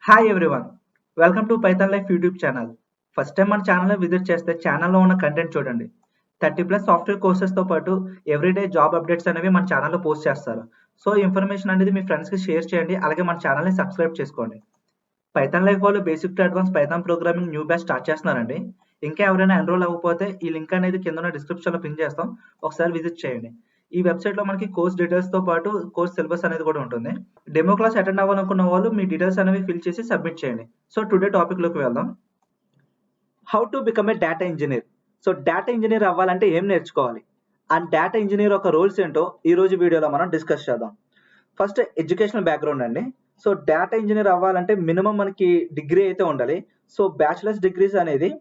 Hi everyone, welcome to Python life YouTube channel. First time మన ఛానల్ని visit చేస్తే ఛానల్లో ఉన్న కంటెంట్ చూడండి. 30+ సాఫ్ట్వేర్ కోర్సెస్తో పాటు ఎవ్రీడే జాబ్ అప్డేట్స్ అనేవి మన ఛానల్లో పోస్ట్ చేస్తారు. సో ఇన్ఫర్మేషన్ అనేది మీ ఫ్రెండ్స్కి షేర్ చేయండి, అలాగే మన ఛానల్ని సబ్స్క్రైబ్ చేసుకోండి. పైథాన్ లైఫ్ వాళ్ళు basic to advance Python programming new batch start చేస్తున్నారండి. ఇంకా ఎవరైనా ఎన్రోల్ అవ్వకపోతే ఈ లింక్ అనేది కింద డిస్క్రిప్షన్లో పిన్ చేస్తాం, ఒకసారి విజిట్ చేయండి. ఈ వెబ్సైట్లో మనకి కోర్స్ డీటెయిల్స్తో పాటు కోర్స్ సిలబస్ అనేది కూడా ఉంటుంది. డెమో క్లాస్ అటెండ్ అవ్వాలనుకున్న వాళ్ళు మీ డీటెయిల్స్ అనేవి ఫిల్ చేసి సబ్మిట్ చేయండి. సో టుడే టాపిక్లోకి వెళ్దాం. How to become a data engineer. So data engineer అవ్వాలంటే ఏం నేర్చుకోవాలి అండ్ డేటా ఇంజనీర్ ఒక రోల్స్ ఏంటో ఈ రోజు వీడియోలో మనం డిస్కస్ చేద్దాం. ఫస్ట్ ఎడ్యుకేషనల్ బ్యాక్గ్రౌండ్ అండి. సో డేటా ఇంజనీర్ అవ్వాలంటే మినిమం మనకి డిగ్రీ అయితే ఉండాలి. సో బ్యాచిలర్స్ డిగ్రీస్ అనేది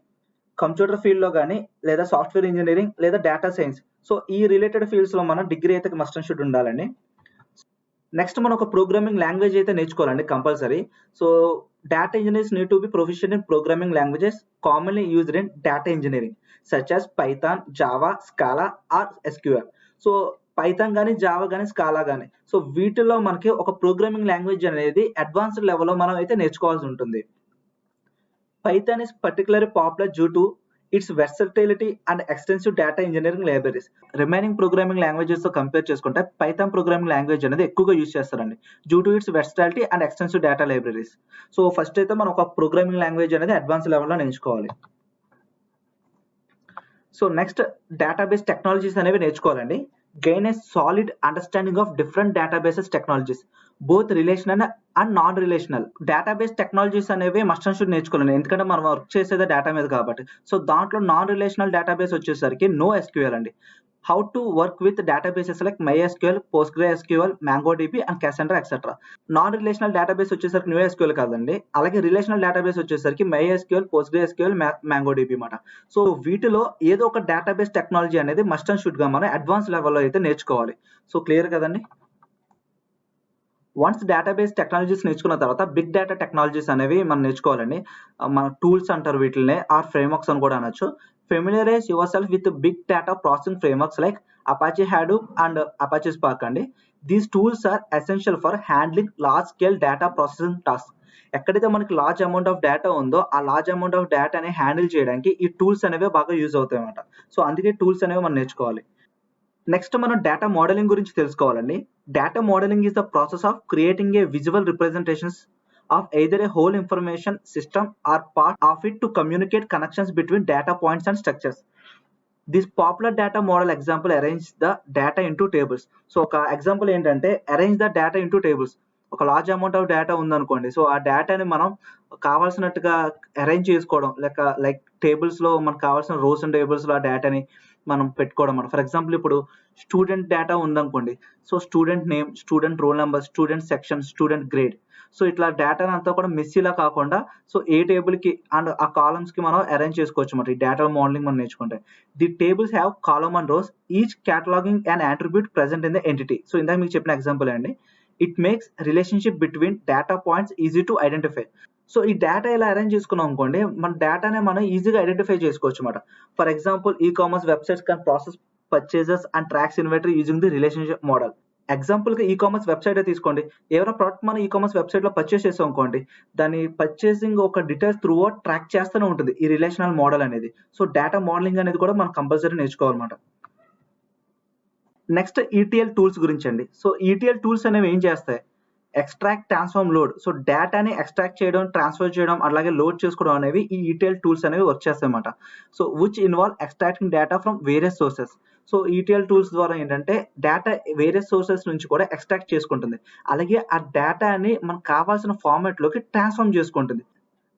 కంప్యూటర్ ఫీల్డ్లో కానీ లేదా సాఫ్ట్వేర్ ఇంజనీరింగ్ లేదా డేటా సైన్స్, సో ఈ రిలేటెడ్ ఫీల్డ్స్లో మనం డిగ్రీ అయితే మస్ట్ అండ్ షుడ్ ఉండాలండి. నెక్స్ట్ మనం ఒక ప్రోగ్రామింగ్ లాంగ్వేజ్ అయితే నేర్చుకోవాలండి compulsory. So data engineers need to be proficient in programming languages commonly used in data engineering such as Python, Java, Scala or SQL. So Python కానీ Java కానీ Scala కానీ, so వీటిలో మనకి ఒక ప్రోగ్రామింగ్ లాంగ్వేజ్ అనేది advanced లెవెల్లో మనం అయితే నేర్చుకోవాల్సి ఉంటుంది. Python is particularly popular due to its versatility and extensive data engineering libraries. Remaining programming languages తో కంపేర్ చేసుకుంటే పైథాన్ ప్రోగ్రామింగ్ లాంగ్వేజ్ అనేది ఎక్కువగా యూజ్ చేస్తారండి due to it's versatility and extensive data libraries. So first అయితే మనం ఒక programming language అనేది advance లెవెల్లో నేర్చుకోవాలి. సో నెక్స్ట్ డేటాబేస్ టెక్నాలజీస్ అనేవి నేర్చుకోవాలండి. Gain a solid understanding of different databases technologies both relational and non relational. Database technologies అనేవి must and should నేర్చుకోవాలి, ఎందుకంటే మనం వర్క్ చేసేదే డేటా మీద కాబట్టి. సో దాంట్లో నాన్ రిలేషనల్ డేటాబేస్ వచ్చేసరికి నో ఎస్క్యూఎల్ అండి. How to work with databases like MySQL, PostgreSQL, MongoDB and Cassandra etcetera. Non relational database వచ్చేసరికి NoSQL కాదండి. అలాగే రిలేషనల్ డేటాబేస్ వచ్చేసరికి MySQL, PostgreSQL, MongoDB మాట. సో వీటిలో ఏదో ఒక డేటాబేస్ టెక్నాలజీ అనేది మస్ట్ అండ్ షుడ్ గా మనం అడ్వాన్స్ లెవెల్లో అయితే నేర్చుకోవాలి. సో క్లియర్ కదండి. వన్స్ డేటాబేస్ టెక్నాలజీస్ నేర్చుకున్న తర్వాత బిగ్ డేటా టెక్నాలజీస్ అనేవి మనం నేర్చుకోవాలండి. మన టూల్స్ అంటారు వీటిని, ఆర్ ఫ్రేమ్వర్క్స్ అని కూడా అనొచ్చు. Familiarise yourself with big data processing frameworks like Apache Hadoop and Apache Spark అండి. These tools are essential for handling large scale data processing task. ఎక్కడైతే మనకి లార్జ్ అమౌంట్ ఆఫ్ డేటా ఉందో ఆ large amount of డేటాని handle చేయడానికి ఈ tools అనేవి బాగా యూజ్ అవుతాయి అన్నమాట. సో అందుకే టూల్స్ అనేవి మనం నేర్చుకోవాలి. నెక్స్ట్ మనం డేటా మోడలింగ్ గురించి తెలుసుకోవాలండి. Data modelling is the process of creating a visual representations of either a whole information system or part of it to communicate connections between data points and structures. This popular data model example arrange the data into tables. So ఒక example ఏంటంటే arrange the data into tables. ఒక large amount of data ఉందనుకోండి, so ఆ డేటాని మనం కావాల్సినట్టుగా arrange చేసుకోవడం, like tables లో మనకు కావాల్సిన రోస్ అండ్ టేబుల్స్ లో ఆ డేటాని మనం పెట్టుకోవడం. ఫర్ ఎగ్జాంపుల్ ఇప్పుడు స్టూడెంట్ డేటా ఉందనుకోండి, so student name, student roll number, student section, student grade. So ఇట్లా డేటాని అంతా కూడా మెస్సీలా కాకుండా సో ఏ టేబుల్ కి అండ్ ఆ కాలమ్స్ కి మనం అరేంజ్ చేసుకోవచ్చు అన్నమాట. ఈ డేటా మోడలింగ్ మనం నేర్చుకుంటే the tables have column and rows each cataloguing and attribute present in the entity. So ఇందాక మీకు చెప్పిన ఎగ్జాంపుల్ అండి. It makes relationship between data points easy to identify. So ఈ డేటా ఇలా అరేంజ్ చేసుకున్నాం అనుకోండి, మన డేటానే మనం ఈజీగా ఐడెంటిఫై చేసుకోవచ్చు అన్నమాట. For example ecommerce websites can process purchases and tracks inventory using the relationship model. Example గా ఈ-కామర్స్ వెబ్సైట్ తీసుకోండి. ఎవరైనా ప్రోడక్ట్ మనం ఈ-కామర్స్ వెబ్సైట్ లో పర్చేస్ చేసాం అనుకోండి, దాని పర్చేసింగ్ ఒక డీటెయిల్స్ త్రూ అవుట్ ట్రాక్ చేస్తూనే ఉంటుంది ఈ రిలేషనల్ మోడల్ అనేది. సో డేటా మోడలింగ్ అనేది కూడా మనం కంపల్సరీ నేర్చుకోవాలన్నమాట. నెక్స్ట్ ఈటీఎల్ టూల్స్ గురించి అండి. సో ఈటీఎల్ టూల్స్ అనేవి ఏం చేస్తాయి? Extract, transform, load. సో డేటాని ఎక్స్ట్రాక్ట్ చేయడం, ట్రాన్స్ఫర్ చేయడం, అలాగే లోడ్ చేసుకోవడం అనేవి ఈ ఈటీఎల్ టూల్స్ అనేవి వర్క్ చేస్తాయి అన్నమాట. So which involve extracting data from various sources. So ETL tools ద్వారా ఏంటంటే డేటా వేరియస్ సోర్సెస్ నుంచి కూడా ఎక్స్ట్రాక్ట్ చేసుకుంటుంది, అలాగే ఆ డేటాని మనకు కావాల్సిన ఫార్మాట్ లోకి ట్రాన్స్ఫార్మ్ చేసుకుంటుంది.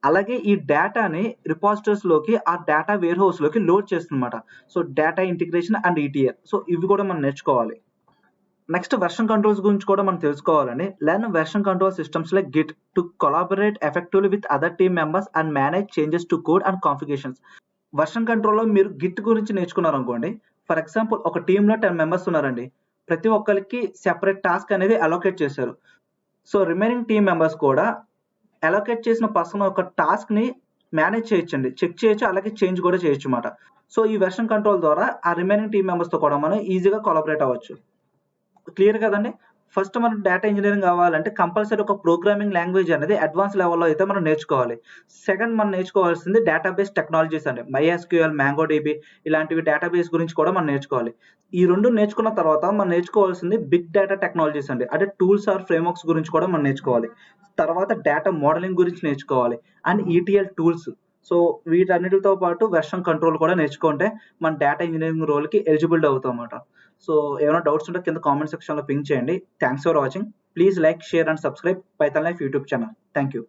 అలాగే ఈ డేటాని రిపాజిటరీస్ లోకి ఆ డేటా వేర్ హౌస్ లోకి లోడ్ చేస్తుందన్నమాట. So data integration and ETL, so ఇవి కూడా మనం నేర్చుకోవాలి. నెక్స్ట్ వెర్షన్ కంట్రోల్స్ గురించి కూడా మనం తెలుసుకోవాలండి. Learn version control systems like Git to collaborate effectively with other team members and manage changes to code and configurations. Version కంట్రోల్లో మీరు గిట్ గురించి నేర్చుకున్నారు అనుకోండి. ఫర్ ఎగ్జాంపుల్ ఒక టీంలో 10 మెంబర్స్ ఉన్నారండి, ప్రతి ఒక్కరికి సెపరేట్ టాస్క్ అనేది అలోకేట్ చేశారు. సో రిమైనింగ్ టీమ్ మెంబర్స్ కూడా అలోకేట్ చేసిన పర్సన్ ఒక టాస్క్ ని మేనేజ్ చేయొచ్చండి, చెక్ చేయొచ్చు, అలాగే చేంజ్ కూడా చేయొచ్చు అన్నమాట. సో ఈ వెర్షన్ కంట్రోల్ ద్వారా ఆ రిమైనింగ్ టీమ్ మెంబర్స్ తో కూడా మనం ఈజీగా కొలాబరేట్ అవ్వచ్చు. క్లియర్ కదండి. ఫస్ట్ మనం డేటా ఇంజినీరింగ్ అవ్వాలంటే కంపల్సరీ ఒక ప్రోగ్రామింగ్ లాంగ్వేజ్ అనేది అడ్వాన్స్ లెవెల్‌లో అయితే మనం నేర్చుకోవాలి. సెకండ్ మనం నేర్చుకోవాల్సింది డేటాబేస్ టెక్నాలజీస్ అండి. MySQL, MongoDB ఇలాంటివి డేటాబేస్ గురించి కూడా మనం నేర్చుకోవాలి. ఈ 2 నేర్చుకున్న తర్వాత మనం నేర్చుకోవాల్సింది బిగ్ డేటా టెక్నాలజీస్ అండి. అంటే టూల్స్ ఆర్ ఫ్రేమ్‌వర్క్స్ గురించి కూడా మనం నేర్చుకోవాలి. తర్వాత డేటా మోడలింగ్ గురించి నేర్చుకోవాలి. And ETL tools. సో వీటన్నిటితో పాటు వెర్షన్ కంట్రోల్ కూడా నేర్చుకుంటే మన డేటా ఇంజినీరింగ్ రోల్‌కి ఎలిజిబుల్ అవుతామన్నమాట. సో ఏమైనా డౌట్స్ ఉంటే కింద కామెంట్ సెక్షన్‌లో పింగ్ చేయండి. Thanks for watching. Please like, share and subscribe Python life YouTube channel. Thank you.